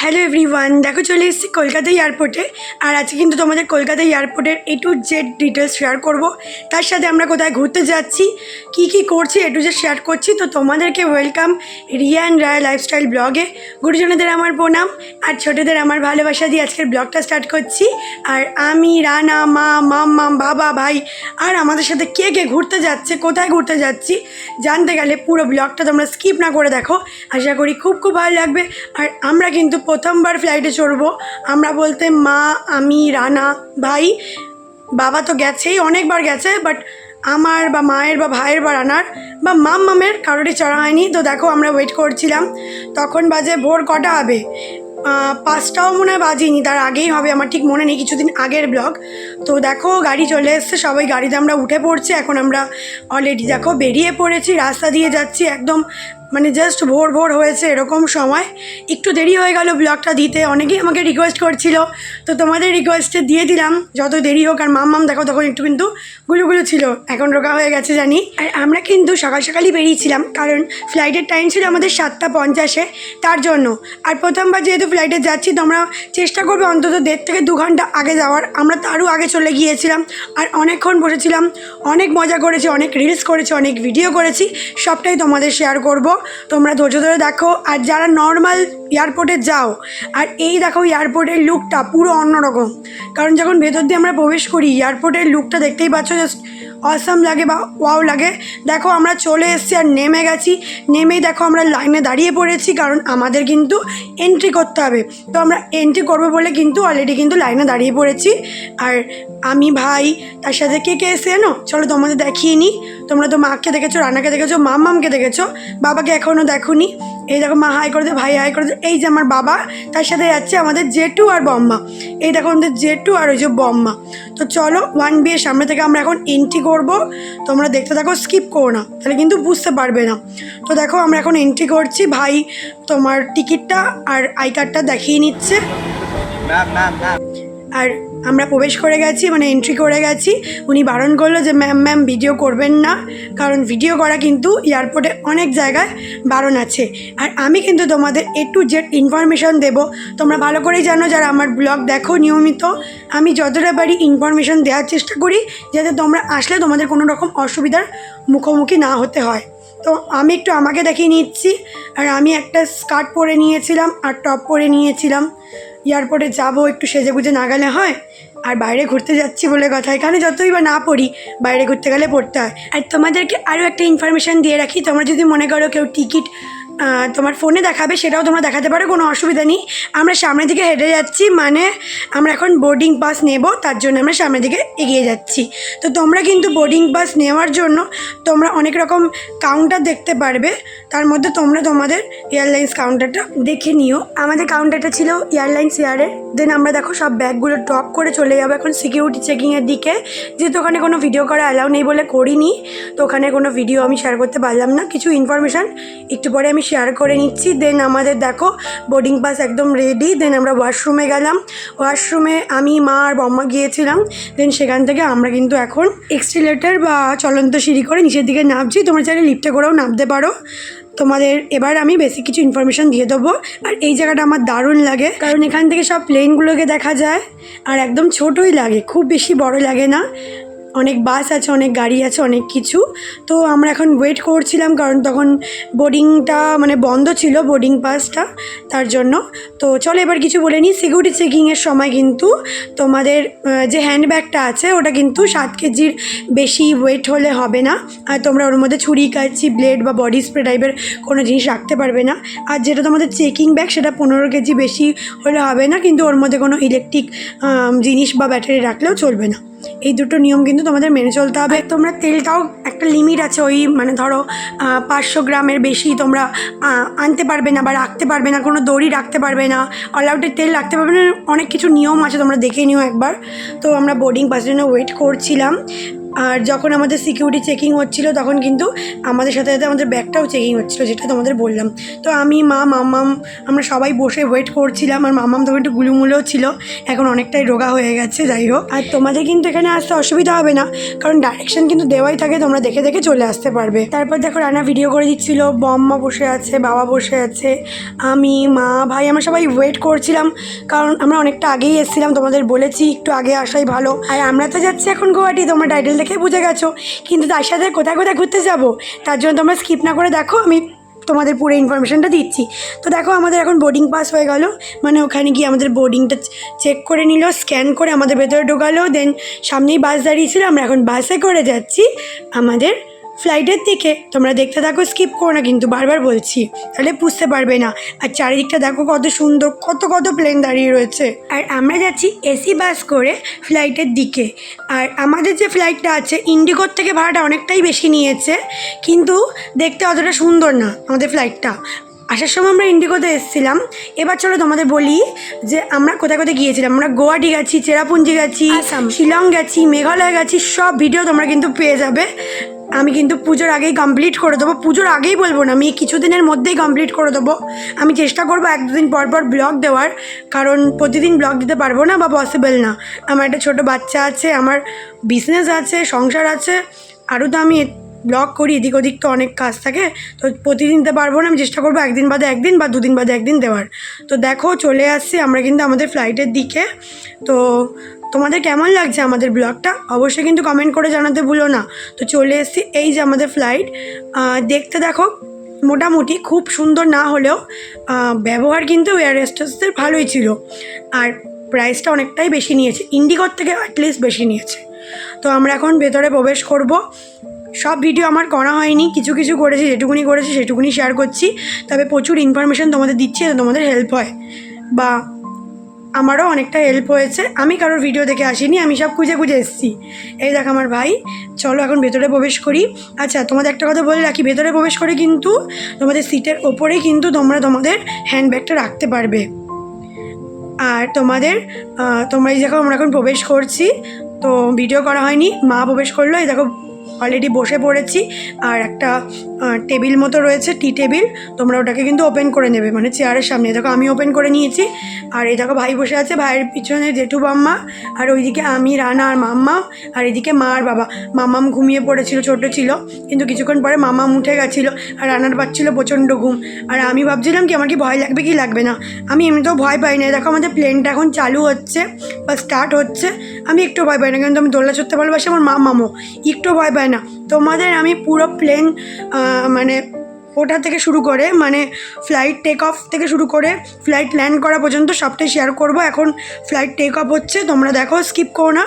Hello everyone, দেখো চলে এসেছি কলকাতা এয়ারপোর্টে। আর আজকে কিন্তু তোমাদের কলকাতা এয়ারপোর্টের A to Z details share করব। তার সাথে আমরা কোথায় ঘুরতে যাচ্ছি, কি করছি A to Z শেয়ার করছি। তো তোমাদেরকে welcome Riya and Raya lifestyle ব্লগে। গুরুজনদের আমার প্রণাম আর ছোটোদের আমার ভালোবাসা দিয়ে আজকের ব্লগটা স্টার্ট করছি। আর আমি, রানা, মা, মাম, বাবা, ভাই আর আমাদের সাথে কে ঘুরতে যাচ্ছে, কোথায় ঘুরতে যাচ্ছি জানতে গেলে পুরো ব্লগটা তোমরা স্কিপ না করে দেখো। আশা করি খুব ভালো লাগবে। আর আমরা কিন্তু প্রথমবার ফ্লাইটে চড়বো। আমরা বলতে মা, আমি, রানা, ভাই, বাবা তো গেছেই, অনেকবার গেছে, বাট আমার বা মায়ের বা ভাইয়ের বা রানার বা মামের কারোরই চড়া হয়নি। তো দেখো আমরা ওয়েট করছিলাম, তখন বাজে ভোর কটা হবে, 5টাও মনে হয় বাজিনি, তার আগেই হবে, আমার ঠিক মনে নেই, কিছুদিন আগের ব্লগ। তো দেখো গাড়ি চলে এসছে, সবাই গাড়িতে আমরা উঠে পড়ছি। এখন আমরা অলরেডি দেখো বেরিয়ে পড়েছি, রাস্তা দিয়ে যাচ্ছি, একদম মানে জাস্ট ভোর হয়েছে এরকম সময়। একটু দেরি হয়ে গেল ব্লগটা দিতে, অনেকেই আমাকে রিকোয়েস্ট করছিল, তো তোমাদের রিকোয়েস্টে দিয়ে দিলাম যত দেরি হোক। আর মাম দেখো তখন একটু কিন্তু গুলো ছিল, এখন রোগা হয়ে গেছে জানি। আর আমরা কিন্তু সকালই বেরিয়েছিলাম, কারণ ফ্লাইটের টাইম ছিল আমাদের 7:50, তার জন্য। আর প্রথমবার যেহেতু ফ্লাইটে যাচ্ছি, তো আমরা চেষ্টা করবো অন্তত 1.5 থেকে 2 ঘন্টা আগে যাওয়ার। আমরা তারও আগে চলে গিয়েছিলাম আর অনেকক্ষণ বসেছিলাম, অনেক মজা করেছি, অনেক রিলস করেছি, অনেক ভিডিও করেছি, সবটাই তোমাদের শেয়ার করব। তোমরা ধৈর্য ধরে দেখো। আর যারা নর্মাল এয়ারপোর্টে যাও, আর এই দেখো এয়ারপোর্টের লুকটা পুরো অন্যরকম, কারণ যখন ভেতর দিয়ে আমরা প্রবেশ করি এয়ারপোর্টের লুকটা দেখতেই পাচ্ছ, জাস্ট অসাম লাগে বা ওয়াও লাগে। দেখো আমরা চলে এসেছি আর নেমে গেছি। নেমেই দেখো আমরা লাইনে দাঁড়িয়ে পড়েছি, কারণ আমাদের কিন্তু এন্ট্রি করতে হবে। তো আমরা এন্ট্রি করবো বলে কিন্তু অলরেডি কিন্তু লাইনে দাঁড়িয়ে পড়েছি। আর আমি, ভাই, তার সাথে কে এসে এনো চলো তোমাদের দেখিয়ে নিই। তোমরা তো মাকে দেখেছো, রানাকে দেখেছো, মামকে দেখেছো, বাবাকে এখনও দেখোনি। এই দেখো মা হাই করে দে, ভাই হাই করে দে। এই যে আমার বাবা, তার সাথে যাচ্ছে আমাদের জেঠু আর বম্মা। এই দেখো আমাদের জেঠু আর ওই যে বম্মা। তো চলো 1B এর সামনে থেকে আমরা এখন এন্ট্রি করবো। তোমরা দেখতে থাকো, স্কিপ করো না, তাহলে কিন্তু বুঝতে পারবে না। তো দেখো আমরা এখন এন্ট্রি করছি। ভাই তোমার টিকিটটা আর আই কার্ডটা দেখিয়ে নিচ্ছে। আর আমরা প্রবেশ করে গেছি, মানে এন্ট্রি করে গেছি। উনি বারণ করলো যে ম্যাম ভিডিও করবেন না, কারণ ভিডিও করা কিন্তু এয়ারপোর্টে অনেক জায়গায় বারণ আছে। আর আমি কিন্তু তোমাদের A to Z ইনফরমেশান দেবো। তোমরা ভালো করেই জানো যারা আমার ব্লগ দেখো নিয়মিত, আমি যতটা পারি ইনফরমেশান দেওয়ার চেষ্টা করি, যাতে তোমরা আসলে তোমাদের কোনো রকম অসুবিধার মুখোমুখি না হতে হয়। তো আমি একটু আমাকে দেখিয়ে নিচ্ছি। আর আমি একটা স্কার্ট পরে নিয়েছিলাম আর টপ পরে নিয়েছিলাম। এয়ারপোর্টে যাবো, একটু সেজেগুজে না গেলে হয়। আর বাইরে ঘুরতে যাচ্ছি বলে কথা, এখানে যতই বা না পড়ি, বাইরে ঘুরতে গেলে পড়তে হয়। আর তোমাদেরকে আরও একটা ইনফরমেশান দিয়ে রাখি, তোমরা যদি মনে করো কেউ টিকিট তোমার ফোনে দেখাবে, সেটাও তোমরা দেখাতে পারো, কোনো অসুবিধা নেই। আমরা সামনের দিকে হেঁটে যাচ্ছি, মানে আমরা এখন বোর্ডিং পাস নেব, তার জন্য আমরা সামনের দিকে এগিয়ে যাচ্ছি। তো তোমরা কিন্তু বোর্ডিং পাস নেওয়ার জন্য তোমরা অনেক রকম কাউন্টার দেখতে পারবে, তার মধ্যে তোমরা তোমাদের এয়ারলাইন্স কাউন্টারটা দেখে নিও। আমাদের কাউন্টারটা ছিল এয়ারলাইন্স এয়ারের। দেন আমরা দেখো সব ব্যাগগুলো ড্রপ করে চলে যাবো এখন সিকিউরিটি চেকিংয়ের দিকে, যেহেতু ওখানে কোনো ভিডিও করা অ্যালাউ নেই বলে করিনি। তো ওখানে কোনো ভিডিও আমি শেয়ার করতে পারলাম না, কিছু ইনফরমেশান একটু পরে আমি শেয়ার করে নিচ্ছি। দেন আমাদের দেখো বোর্ডিং পাস একদম রেডি। দেন আমরা ওয়াশরুমে গেলাম, ওয়াশরুমে আমি, মা আর বম্মা গিয়েছিলাম। দেন সেখান থেকে আমরা কিন্তু এখন এক্সিলেটর বা চলন্ত সিঁড়ি করে নিচের দিকে নামছি। তোমরা চাইলে লিফটে করেও নামতে পারো। তোমাদের এবার আমি বেশি কিছু ইনফরমেশান দিয়ে দেবো। আর এই জায়গাটা আমার দারুণ লাগে, কারণ এখান থেকে সব প্লেনগুলোকে দেখা যায়, আর একদম ছোটোই লাগে, খুব বেশি বড় লাগে না। অনেক বাস আছে, অনেক গাড়ি আছে, অনেক কিছু। তো আমরা এখন ওয়েট করছিলাম, কারণ তখন বোর্ডিংটা মানে বন্ধ ছিল, বোর্ডিং পাসটা, তার জন্য। তো চলো এবার কিছু বলে নিই। সিকিউরিটি চেকিংয়ের সময় কিন্তু তোমাদের যে হ্যান্ডব্যাগটা আছে ওটা কিন্তু 7 কেজির বেশি ওয়েট হলে হবে না। আর তোমরা ওর মধ্যে ছুরি, কাঁচি, ব্লেড বা বডি স্প্রে টাইপের কোনো জিনিস রাখতে পারবে না। আর যেটা তোমাদের চেকিং ব্যাগ, সেটা 15 কেজি বেশি হলে হবে না, কিন্তু ওর মধ্যে কোনো ইলেকট্রিক জিনিস বা ব্যাটারি রাখলেও চলবে না। এই দুটো নিয়ম কিন্তু তোমাদের মেনে চলতে হবে। তোমরা তেলটাও একটা লিমিট আছে, ওই মানে ধরো 500 গ্রামের বেশি তোমরা আনতে পারবে না বা রাখতে পারবে না, কোনো দড়ি রাখতে পারবে না, অল আউটের তেল রাখতে পারবে না, অনেক কিছু নিয়ম আছে, তোমরা দেখে নিও একবার। তো আমরা বোর্ডিং পাসের জন্য ওয়েট করছিলাম। আর যখন আমাদের সিকিউরিটি চেকিং হচ্ছিলো তখন কিন্তু আমাদের সাথে সাথে আমাদের ব্যাগটাও চেকিং হচ্ছিলো, যেটা তোমাদের বললাম। তো আমি মামাম আমরা সবাই বসে ওয়েট করছিলাম, আর মামাম তখন একটু গুলুমুলোও ছিল, এখন অনেকটাই রোগা হয়ে গেছে। যাই হোক, আর তোমাদের কিন্তু এখানে আসতে অসুবিধা হবে না, কারণ ডাইরেকশন কিন্তু দেওয়াই থাকে, তোমরা দেখে দেখে চলে আসতে পারবে। তারপর দেখো রানা ভিডিও করে দিচ্ছিল, বম্মা বসে আছে, বাবা বসে আছে, আমি, মা, ভাই, আমরা সবাই ওয়েট করছিলাম, কারণ আমরা অনেকটা আগেই এসেছিলাম, তোমাদের বলেছি একটু আগে আসাই ভালো। আর আমরা তো যাচ্ছি এখন গুয়াহাটি, তোমরা টাইটেল দেখে বুঝে গেছো, কিন্তু তার সাথে কোথায় কোথায় ঘুরতে যাবো তার জন্য তোমরা স্কিপ না করে দেখো, আমি তোমাদের পুরো ইনফরমেশনটা দিচ্ছি। তো দেখো আমাদের এখন বোর্ডিং পাস হয়ে গেল, মানে ওখানে গিয়ে আমাদের বোর্ডিংটা চেক করে নিল, স্ক্যান করে আমাদের ভেতরে ঢোকালো, দেন সামনেই বাস দাঁড়িয়েছিল, আমরা এখন বাসে করে যাচ্ছি আমাদের ফ্লাইটের দিকে। তোমরা দেখতে থাকো, স্কিপ করো না কিন্তু, বারবার বলছি, তাহলে বুঝতে পারবে না। আর চারিদিকটা দেখো কত সুন্দর, কত কত প্লেন দাঁড়িয়ে রয়েছে। আর আমরা যাচ্ছি এসি বাস করে ফ্লাইটের দিকে। আর আমাদের যে ফ্লাইটটা আছে ইন্ডিগোর থেকে ভাড়াটা অনেকটাই বেশি নিয়েছে, কিন্তু দেখতে অতটা সুন্দর না আমাদের ফ্লাইটটা। আসার সময় আমরা ইন্ডিগোতে এসেছিলাম। এবার চলো তোমাদের বলি যে আমরা কোথায় কোথায় গিয়েছিলাম। আমরা গুয়াহাটি গেছি, চেরাপুঞ্জি গেছি, আসাম, শিলং গেছি, মেঘালয় গেছি, সব ভিডিও তোমরা কিন্তু পেয়ে যাবে। আমি কিন্তু পুজোর আগেই কমপ্লিট করে দেবো, পুজোর আগেই বলবো না, আমি কিছুদিনের মধ্যেই কমপ্লিট করে দেবো। আমি চেষ্টা করবো এক দুদিন পর পর ব্লগ দেওয়ার, কারণ প্রতিদিন ব্লগ দিতে পারবো না বা পসিবল না। আমার একটা ছোটো বাচ্চা আছে, আমার বিজনেস আছে, সংসার আছে, আরও তো আমি ব্লগ করি, এদিক ওদিক তো অনেক কাজ থাকে, তো প্রতিদিন দিতে পারবো না। আমি চেষ্টা করবো একদিন বাদে একদিন বা দুদিন বাদে একদিন দেওয়ার। তো দেখো চলে আসছি আমরা কিন্তু আমাদের ফ্লাইটের দিকে। তো তোমাদের কেমন লাগছে আমাদের ব্লগটা অবশ্যই কিন্তু কমেন্ট করে জানাতে ভুলো না। তো চলে এসেছি, এই যে আমাদের ফ্লাইট। দেখতে দেখো মোটামুটি খুব সুন্দর না হলেও ব্যবহার কিন্তু এয়ার হোস্টেসদের ভালোই ছিল, আর প্রাইসটা অনেকটাই বেশি নিয়েছে, ইন্ডিগোর থেকে অ্যাটলিস্ট বেশি নিয়েছে। তো আমরা এখন ভেতরে প্রবেশ করব। সব ভিডিও আমার করা হয়নি, কিছু কিছু করেছি, যেটুকুনি করেছি সেটুকুনি শেয়ার করছি, তবে প্রচুর ইনফরমেশান তোমাদের দিচ্ছি, তোমাদের হেল্প হয়, বা আমারও অনেকটা হেল্প হয়েছে। আমি কারোর ভিডিও দেখে আসিনি, আমি সব খুঁজে খুঁজে এসেছি। এই দেখ আমার ভাই। চলো এখন ভেতরে প্রবেশ করি। আচ্ছা তোমাদের একটা কথা বলে রাখি, ভেতরে প্রবেশ করে কিন্তু তোমাদের সিটের ওপরেই কিন্তু তোমরা তোমাদের হ্যান্ডব্যাগটা রাখতে পারবে। আর তোমরা এই দেখো আমরা এখন প্রবেশ করছি, তো ভিডিও করা হয়নি, মা প্রবেশ করলো। এই দেখো অলরেডি বসে পড়েছি, আর একটা টেবিল মতো রয়েছে, টি টেবিল, তোমরা ওটাকে কিন্তু ওপেন করে নেবে, মানে চেয়ারের সামনে। দেখো আমি ওপেন করে নিয়েছি, আর এই দেখো ভাই বসে আছে, ভাইয়ের পিছনে জেঠু বাম্মা, আর ওইদিকে আমি, রানা আর মাম্মা, আর এদিকে মা আর বাবা। মাম্মাম ঘুমিয়ে পড়েছিল, ছোটো ছিল, কিন্তু কিছুক্ষণ পরে মাম্মাম উঠে গেছিলো, আর রানার পাচ্ছিলো প্রচণ্ড ঘুম। আর আমি ভাবছিলাম কি আমার কি ভয় লাগবে কি লাগবে না, আমি এমনিতেও ভয় পাই না। দেখো আমাদের প্লেনটা এখন চালু হচ্ছে বা স্টার্ট হচ্ছে, আমি একটু ভয় পাই না, কিন্তু আমি দোলনা চড়তে ভালোবাসি, আমার মামামও একটু ভয় পায় না। তোমাদের আমি পুরো প্লেন মানে ওঠা থেকে শুরু করে, মানে ফ্লাইট টেক অফ থেকে শুরু করে ফ্লাইট ল্যান্ড করা পর্যন্ত সবটাই শেয়ার করব। এখন ফ্লাইট টেক অফ হচ্ছে, তোমরা দেখো, স্কিপ করো না।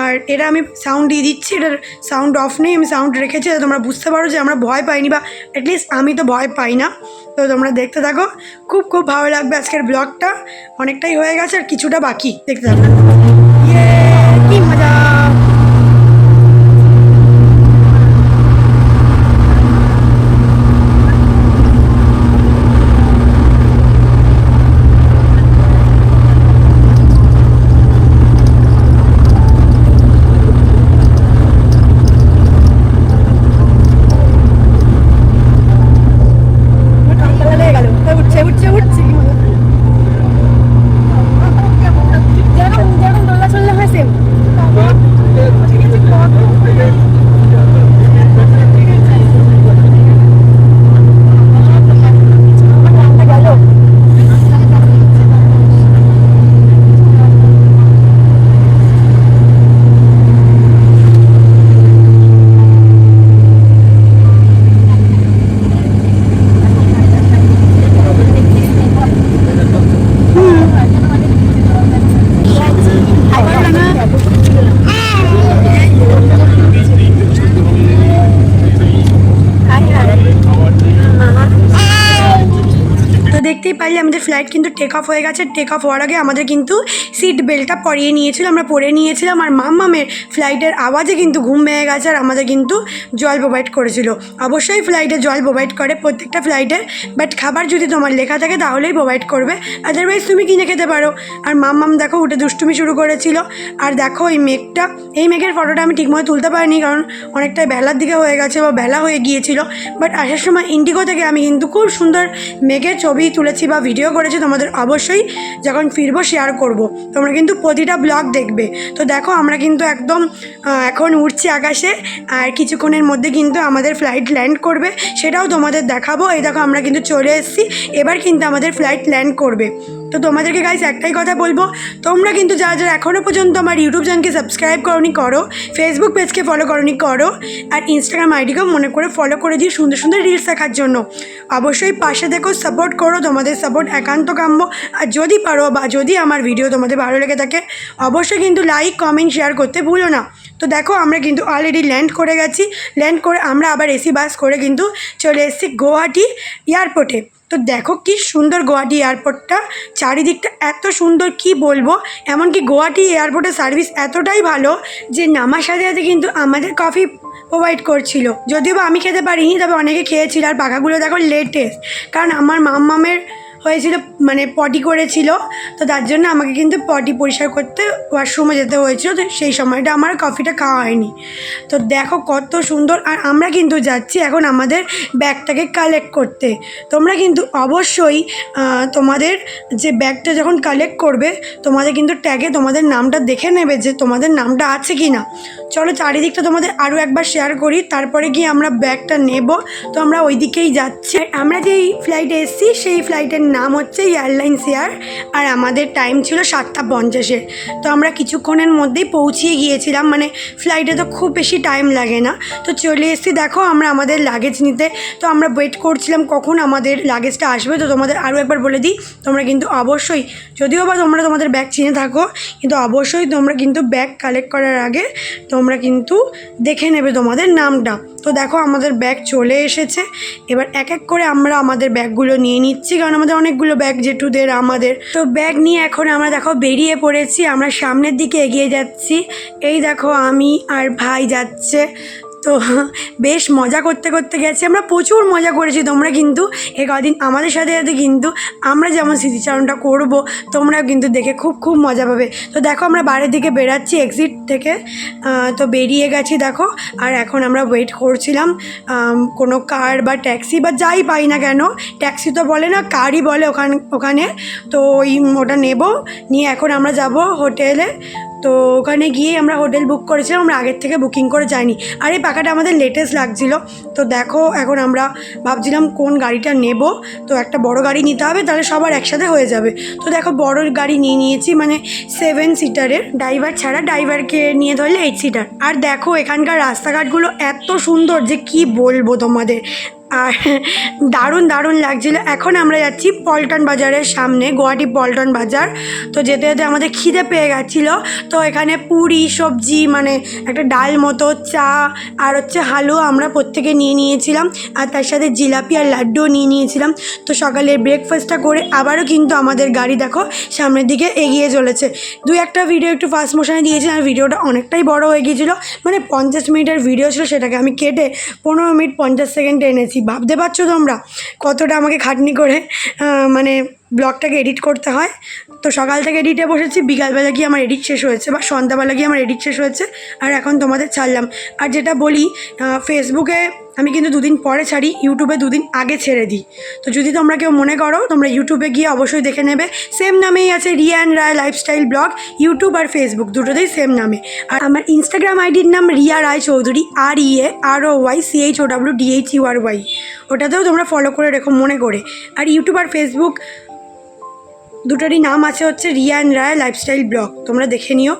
আর এটা আমি সাউন্ড দিয়ে দিচ্ছি, এটার সাউন্ড অফ নেই, আমি সাউন্ড রেখেছি যাতে তোমরা বুঝতে পারো যে আমরা ভয় পাইনি, বা অ্যাটলিস্ট আমি তো ভয় পাই না। তো তোমরা দেখতে থাকো, খুব খুব ভালো লাগবে আজকের ব্লগটা। অনেকটাই হয়ে গেছে আর কিছুটা বাকি, দেখতে থাকো। কি মজা! আমাদের ফ্লাইট কিন্তু টেক অফ হয়ে গেছে। টেক অফ হওয়ার আগে আমাদের কিন্তু সিট বেল্টটা পরিয়ে নিয়েছিল, আমরা পরে নিয়েছিলাম। আর মাম্মামের ফ্লাইটের আওয়াজে কিন্তু ঘুম ভেঙে গেছে, আর আমাদের কিন্তু জল প্রোভাইড করেছিল। অবশ্যই ফ্লাইটে জল প্রোভাইড করে প্রত্যেকটা ফ্লাইটে, বাট খাবার যদি তোমার লেখা থাকে তাহলেই প্রোভাইড করবে, আদারওয়াইজ তুমি কিনে খেতে পারো। আর মাম্মাম দেখো উঠে দুষ্টুমি শুরু করেছিল। আর দেখো এই মেঘের ফটোটা আমি ঠিকমতো তুলতে পারিনি, কারণ অনেকটাই বেলার দিকে হয়ে গেছে বা বেলা হয়ে গিয়েছিল। বাট আসার সময় ইন্ডিগো থেকে আমি কিন্তু খুব সুন্দর মেঘের ছবি তুলেছি বা ভিডিও করেছি, তোমাদের অবশ্যই যখন ফিরবো শেয়ার করব। তোমরা কিন্তু প্রতিটা ব্লগ দেখবে। তো দেখো আমরা কিন্তু একদম এখন উঠছি আকাশে, আর কিছুক্ষণের মধ্যে কিন্তু আমাদের ফ্লাইট ল্যান্ড করবে, সেটাও তোমাদের দেখাবো। এই দেখো আমরা কিন্তু চলে এসেছি, এবার কিন্তু আমাদের ফ্লাইট ল্যান্ড করবে। তো তোমাদেরকে গাইস একটাই কথা বলবো, তোমরা কিন্তু যারা যারা এখনও পর্যন্ত আমার ইউটিউব চ্যানেলকে সাবস্ক্রাইব করোনি করো, ফেসবুক পেজকে ফলো করোনি করো, আর ইনস্টাগ্রাম আইডিকেও মনে করে ফলো করে দিই সুন্দর সুন্দর রিলস দেখার জন্য। অবশ্যই পাশে দেখো, সাপোর্ট করো, তোমাদের সাপোর্ট একান্ত কাম্য। আর যদি পারো বা যদি আমার ভিডিও তোমাদের ভালো লেগে থাকে অবশ্যই কিন্তু লাইক কমেন্ট শেয়ার করতে ভুলো না। তো দেখো আমরা কিন্তু অলরেডি ল্যান্ড করে গেছি। ল্যান্ড করে আমরা আবার এসি বাস করে কিন্তু চলে এসেছি গুয়াহাটি এয়ারপোর্টে। তো দেখো কি সুন্দর গুয়াহাটি এয়ারপোর্টটা, চারিদিকটা এত সুন্দর কি বলবো। এমনকি গুয়াহাটি এয়ারপোর্টের সার্ভিস এতটাই ভালো যে নামার সাথে সাথে কিন্তু আমাদের কফি প্রোভাইড করছিল। যদিও বা আমি খেতে পারিনি, তবে অনেকে খেয়েছিল। আর পাখাগুলো দেখো লেটেস্ট, কারণ আমার মাম্মামের হয়েছিল মানে পটি করেছিল, তো তার জন্য আমাকে কিন্তু পটি পরিষ্কার করতে ওয়াশরুমে যেতে হয়েছিল। তো সেই সময়টা আমার কফিটা খাওয়া হয়নি। তো দেখো কত সুন্দর। আর আমরা কিন্তু যাচ্ছি এখন আমাদের ব্যাগটাকে কালেক্ট করতে। তোমরা কিন্তু অবশ্যই তোমাদের যে ব্যাগটা যখন কালেক্ট করবে তোমাদের কিন্তু ট্যাগে তোমাদের নামটা দেখে নেবে যে তোমাদের নামটা আছে কি না। চলো চারিদিকটা তোমাদের আরও একবার শেয়ার করি, তারপরে গিয়ে আমরা ব্যাগটা নেব। তো আমরা ওই দিকেই যাচ্ছি। আমরা যেই ফ্লাইটে এসেছি সেই ফ্লাইটের নাম হচ্ছে এয়ারলাইন্স এয়ার, আর আমাদের টাইম ছিল 7:50। তো আমরা কিছুক্ষণের মধ্যেই পৌঁছিয়ে গিয়েছিলাম, মানে ফ্লাইটে তো খুব বেশি টাইম লাগে না। তো চলে এসেছি দেখো আমরা আমাদের লাগেজ নিতে। তো আমরা ওয়েট করছিলাম কখন আমাদের লাগেজটা আসবে। তো তোমাদের আরও একবার বলে দিই, তোমরা কিন্তু অবশ্যই, যদিও বা তোমরা তোমাদের ব্যাগ চিনে থাকো, কিন্তু অবশ্যই তোমরা কিন্তু ব্যাগ কালেক্ট করার আগে তোমরা কিন্তু দেখে নেবে তোমাদের নামটা। তো দেখো আমাদের ব্যাগ চলে এসেছে। এবার এক এক করে আমরা আমাদের ব্যাগগুলো নিয়ে নিচ্ছি, কারণ আমাদের অনেকগুলো ব্যাগ জেঠুদের আমাদের। তো ব্যাগ নিয়ে এখন আমরা দেখো বেরিয়ে পড়েছি, আমরা সামনের দিকে এগিয়ে যাচ্ছি। এই দেখো আমি আর ভাই যাচ্ছে। তো বেশ মজা করতে করতে গেছি, আমরা প্রচুর মজা করেছি। তোমরা কিন্তু এ কদিন আমাদের সাথে সাথে কিন্তু আমরা যেমন স্মৃতিচারণটা করবো তোমরাও কিন্তু দেখে খুব খুব মজা পাবে। তো দেখো আমরা বাইরের দিকে বেরাচ্ছি এক্সিট থেকে। তো বেরিয়ে গেছি দেখো। আর এখন আমরা ওয়েট করছিলাম কোনো কার বা ট্যাক্সি বা যাই পাই না কেন, ট্যাক্সি তো বলে না, কারই বলে ওখানে। তো ওটা নেব, নিয়ে এখন আমরা যাব হোটেলে। তো ওখানে গিয়ে আমরা হোটেল বুক করেছিলাম, আমরা আগের থেকে বুকিং করে যাইনি। আর এই পাখাটা আমাদের লেটেস্ট লাগছিলো। তো দেখো এখন আমরা ভাবছিলাম কোন গাড়িটা নেব। তো একটা বড় গাড়ি নিতে হবে, তাহলে সবার একসাথে হয়ে যাবে। তো দেখো বড় গাড়ি নিয়ে নিয়েছি, মানে 7 সিটারের, ড্রাইভার ছাড়া, ড্রাইভারকে নিয়ে ধরলে 8 সিটার। আর দেখো এখানকার রাস্তাঘাটগুলো এত সুন্দর যে কি বলবো তোমাদের, আর দারুণ দারুণ লাগছিল। এখন আমরা যাচ্ছি পল্টন বাজারের সামনে, গুয়াহাটি পল্টন বাজার। তো যেতে যেতে আমাদের খিদে পেয়ে গেছিলো। তো এখানে পুরি সবজি, মানে একটা ডাল মতো, চা আর হচ্ছে হালুয়া আমরা প্রত্যেকে নিয়ে নিয়েছিলাম, আর তার সাথে জিলাপি আর লাড্ডুও নিয়ে নিয়েছিলাম। তো সকালের ব্রেকফাস্টটা করে আবারও কিন্তু আমাদের গাড়ি দেখো সামনের দিকে এগিয়ে চলেছে। একটা ভিডিও একটু ফাস্ট মোশনে দিয়েছি, আর ভিডিওটা অনেকটাই বড় হয়ে গিয়েছিলো, মানে 50 মিনিটের ভিডিও ছিল, সেটাকে আমি কেটে 15 মিনিট 50 সেকেন্ডে এনেছি। ভাবতে পারছো তোমরা কতটা আমাকে খাটনি করে মানে ব্লগটাকে এডিট করতে হয়। তো সকাল থেকে এডিটে বসেছি, বিকালবেলা গিয়ে আমার এডিট শেষ হয়েছে, বা সন্ধ্যাবেলা গিয়ে আমার এডিট শেষ হয়েছে, আর এখন তোমাদের ছাড়লাম। আর যেটা বলি, ফেসবুকে আমি কিন্তু 2 দিন পরে ছাড়ি, ইউটিউবে 2 দিন আগে ছেড়ে দিই। তো যদি তোমরা কেউ মনে করো, তোমরা ইউটিউবে গিয়ে অবশ্যই দেখে নেবে, সেম নামেই আছে রিয়ান রায় লাইফস্টাইল ব্লগ, ইউটিউব আর ফেসবুক দুটোতেই সেম নামে। আর আমার ইনস্টাগ্রাম আইডির নাম রিয়া রায় চৌধুরী, REAROYCHOWDHURY, ওটাতেও তোমরা ফলো করে রেখো মনে করে। আর ইউটিউব আর ফেসবুক দুটোরই নাম আছে হচ্ছে রিয়ান রায় লাইফস্টাইল ব্লগ, তোমরা দেখে নিও,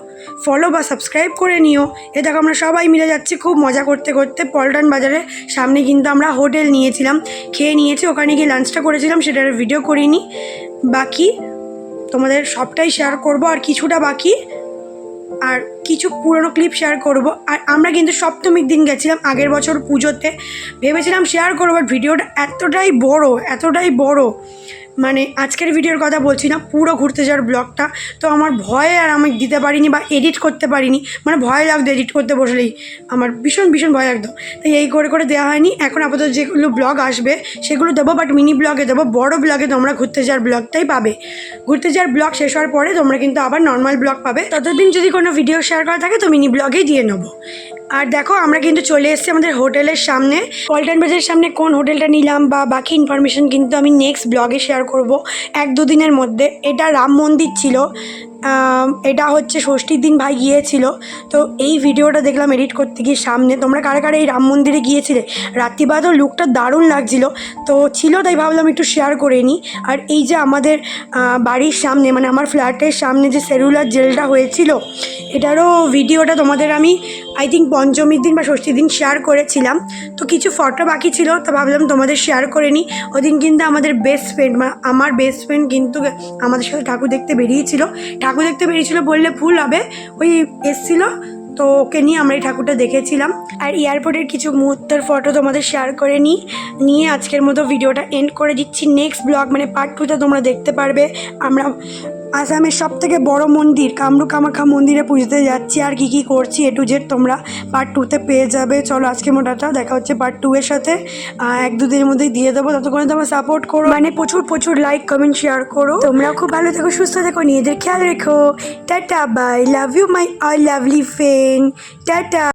ফলো বা সাবস্ক্রাইব করে নিও। এ দেখো আমরা সবাই মিলে যাচ্ছি খুব মজা করতে করতে। পল্টন বাজারের সামনে কিন্তু আমরা হোটেল নিয়েছিলাম, খেয়ে নিয়েছি, ওখানে গিয়ে লাঞ্চটা করেছিলাম, সেটার ভিডিও করিনি। বাকি তোমাদের সবটাই শেয়ার করব, আর কিছুটা বাকি, আর কিছু পুরনো ক্লিপ শেয়ার করব। আর আমরা কিন্তু সপ্তমীর দিন গেছিলাম আগের বছর পুজোতে, ভেবেছিলাম শেয়ার করবো, বাট ভিডিওটা এতটাই বড় মানে আজকের ভিডিওর কথা বলছি না, পুরো ঘুরতে যাওয়ার ব্লগটা। তো আমার ভয়ে আর আমি দিতে পারিনি বা এডিট করতে পারিনি, মানে ভয় লাগতো এডিট করতে বসলেই, আমার ভীষণ ভীষণ ভয় লাগতো। তাই এই করে করে দেওয়া হয়নি। এখন আপাতত যেগুলো ব্লগ আসবে সেগুলো দেবো, বাট মিনি ব্লগে দেবো। বড় ব্লগে তোমরা ঘুরতে যাওয়ার ব্লগটাই পাবে। ঘুরতে যাওয়ার ব্লগ শেষ হওয়ার পরে তোমরা কিন্তু আবার নর্মাল ব্লগ পাবে। ততদিন যদি কোনো ভিডিও শেয়ার করা থাকে তো মিনি ব্লগেই দিয়ে নেবো। আর দেখো আমরা কিন্তু চলে এসেছি আমাদের হোটেলের সামনে। পল্টন বাজারের সামনে কোন হোটেলটা নিলাম বা বাকি ইনফরমেশন কিন্তু আমি নেক্সট ব্লগে শেয়ার করব 1-2 দিনের মধ্যে। এটা রাম মন্দির ছিল, এটা হচ্ছে ষষ্ঠীর দিন ভাই গিয়েছিল। তো এই ভিডিওটা দেখলাম এডিট করতে গিয়ে সামনে। তোমরা কারা কারা এই রাম মন্দিরে গিয়েছিলে? রাত্রিবাদও লুকটা দারুণ লাগছিল তো ছিল, তাই ভাবলাম একটু শেয়ার করে নিই। আর এই যে আমাদের বাড়ির সামনে, মানে আমার ফ্ল্যাটের সামনে যে সেলুলার জেলটা হয়েছিল, এটারও ভিডিওটা তোমাদের আমি আই থিঙ্ক পঞ্চমীর দিন বা ষষ্ঠীর দিন শেয়ার করেছিলাম। তো কিছু ফটো বাকি ছিল, তো ভাবলাম তোমাদের শেয়ার করে নিই। ওই দিন কিন্তু আমাদের বেস্ট ফ্রেন্ড, মানে আমার বেস্ট ফ্রেন্ড কিন্তু আমাদের সাথে ঠাকুর দেখতে বেরিয়েছিল। ঠাকুর দেখতে বেরিয়েছিল বললে ভুল হবে, ওই এসছিল, তো ওকে নিয়ে আমরা এই ঠাকুরটা দেখেছিলাম। আর এয়ারপোর্টের কিছু মুহূর্তের ফটো তোমাদের শেয়ার করে নিয়ে আজকের মতো ভিডিওটা এন্ড করে দিচ্ছি। নেক্সট ব্লগ মানে পার্ট 2তে তোমরা দেখতে পারবে আমরা আসামের সবথেকে বড় মন্দির কামরূপ কামাখ্যা মন্দিরে পুজোতে যাচ্ছি, আর কী কী করছি A to Z তোমরা পার্ট 2তে পেয়ে যাবে। চলো আজকে মোটাটা দেখা হচ্ছে পার্ট 2 এর সাথে। 1-2 দিনের মধ্যেই দিয়ে দেবো। ততক্ষণে তোমরা সাপোর্ট করো, মানে প্রচুর প্রচুর লাইক কমেন্ট শেয়ার করো। তোমরাও খুব ভালো থেকো, সুস্থ থেকো, নিজেদের খেয়াল রেখো। Tata bye, love you my all lovely friend, tata.